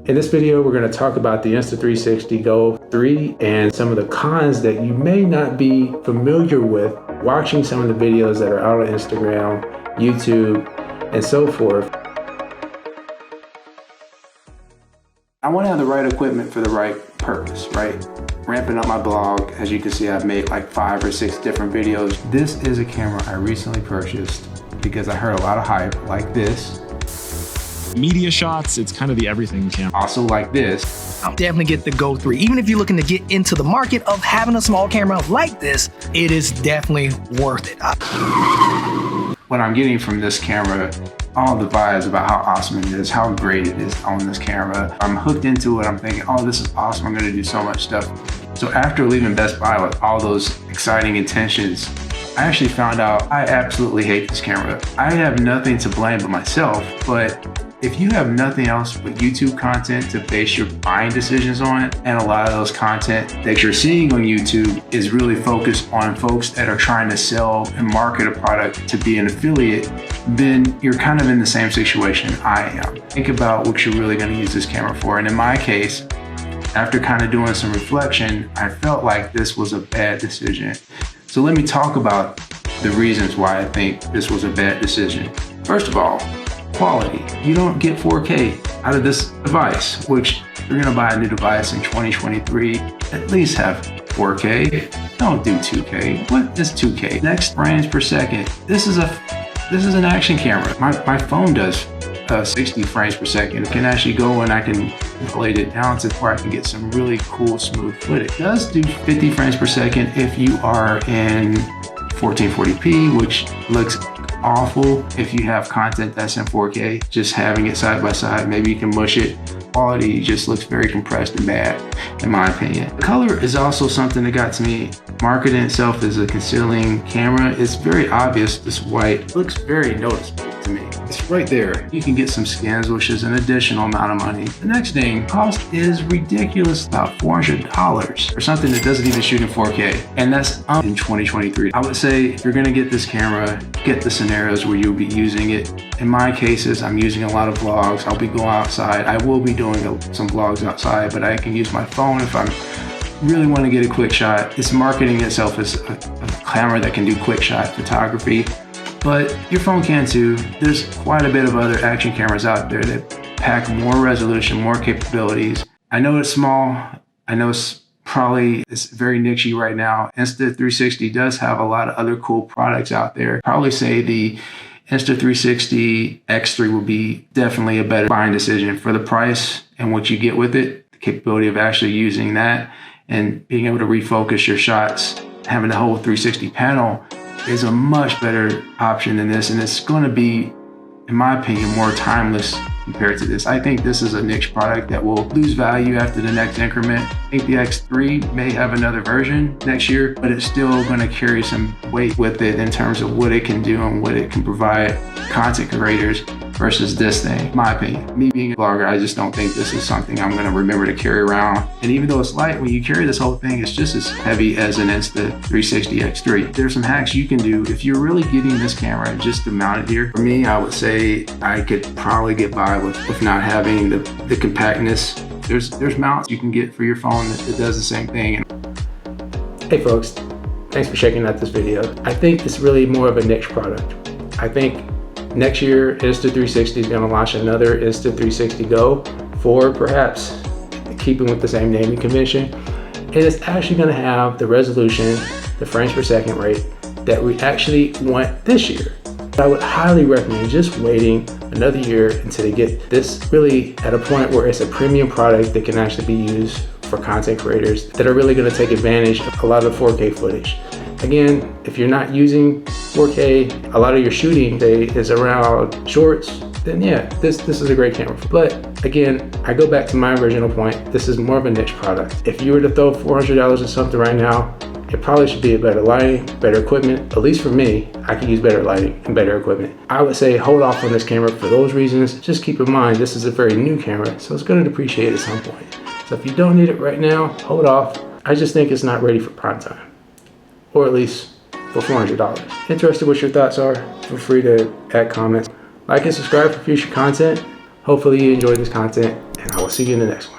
In this video, we're going to talk about the Insta360 GO3 and some of the cons that you may not be familiar with watching some of the videos that are out on Instagram, YouTube, and so forth. I want to have the right equipment for the right purpose, right? Ramping up my blog. As you can see, I've made like 5 or 6 different videos. This is a camera I recently purchased because I heard a lot of hype like this. Media shots, it's kind of the everything camera. Also like this. I'll definitely get the GO3. Even if you're looking to get into the market of having a small camera like this, it is definitely worth it. What I'm getting from this camera, all the vibes about how awesome it is, how great it is on this camera. I'm hooked into it. I'm thinking, oh, this is awesome. I'm gonna do so much stuff. So after leaving Best Buy with all those exciting intentions, I actually found out I absolutely hate this camera. I have nothing to blame but myself, but if you have nothing else but YouTube content to base your buying decisions on, and a lot of those content that you're seeing on YouTube is really focused on folks that are trying to sell and market a product to be an affiliate, then you're kind of in the same situation I am. Think about what you're really going to use this camera for. And in my case, after kind of doing some reflection, I felt like this was a bad decision. So let me talk about the reasons why I think this was a bad decision. First of all, quality. You don't get 4K out of this device, which if you're gonna buy a new device in 2023, at least have 4K. Don't do 2K. What is 2K? Next frames per second. This is an action camera. My phone does 60 frames per second. It can actually go and I can inflate it down to where I can get some really cool smooth footage. It does do 50 frames per second if you are in 1440p, which looks awful if you have content that's in 4K. Just having it side by side, maybe you can mush it. Quality just looks very compressed and bad, in my opinion. The color is also something that got to me. Marketing itself as a concealing camera, it's very obvious. This white looks very noticeable to me. It's right there. You can get some scans, which is an additional amount of money. The next thing, cost is ridiculous, about $400 for something that doesn't even shoot in 4K. And that's in 2023. I would say if you're gonna get this camera, get the scenarios where you'll be using it. In my cases, I'm using a lot of vlogs. I'll be going outside. I will be doing some vlogs outside, but I can use my phone if I'm really want to get a quick shot. It's marketing itself as a camera that can do quick shot photography, but your phone can too. There's quite a bit of other action cameras out there that pack more resolution, more capabilities. I know it's small. I know it's very nichey right now. Insta360 does have a lot of other cool products out there. Probably say the Insta360 X3 will be definitely a better buying decision for the price and what you get with it, the capability of actually using that and being able to refocus your shots. Having the whole 360 panel is a much better option than this, and it's going to be, in my opinion, more timeless compared to this. I think this is a niche product that will lose value after the next increment. I think the X3 may have another version next year, but it's still going to carry some weight with it in terms of what it can do and what it can provide content creators versus this thing. In my opinion, me being a blogger, I just don't think this is something I'm going to remember to carry around. And even though it's light, when you carry this whole thing, it's just as heavy as an Insta360 X3. There's some hacks you can do if you're really getting this camera just to mount it here. For me, I would say I could probably get by with not having the compactness. There's mounts you can get for your phone that does the same thing. Hey folks, thanks for checking out this video. I think it's really more of a niche product. I think next year, Insta360 is going to launch another Insta360 GO 4, perhaps, keeping with the same naming convention. And it's actually going to have the resolution, the frames per second rate that we actually want this year. I would highly recommend just waiting another year until they get this really at a point where it's a premium product that can actually be used for content creators that are really going to take advantage of a lot of 4K footage. Again, if you're not using 4K, a lot of your shooting is around shorts, then yeah, this is a great camera. But again, I go back to my original point. This is more of a niche product. If you were to throw $400 at something right now, it probably should be a better lighting, better equipment. At least for me, I could use better lighting and better equipment. I would say hold off on this camera for those reasons. Just keep in mind, this is a very new camera, so it's going to depreciate at some point. So if you don't need it right now, hold off. I just think it's not ready for prime time, or at least for $400. Interested what your thoughts are? Feel free to add comments. Like and subscribe for future content. Hopefully you enjoyed this content, and I will see you in the next one.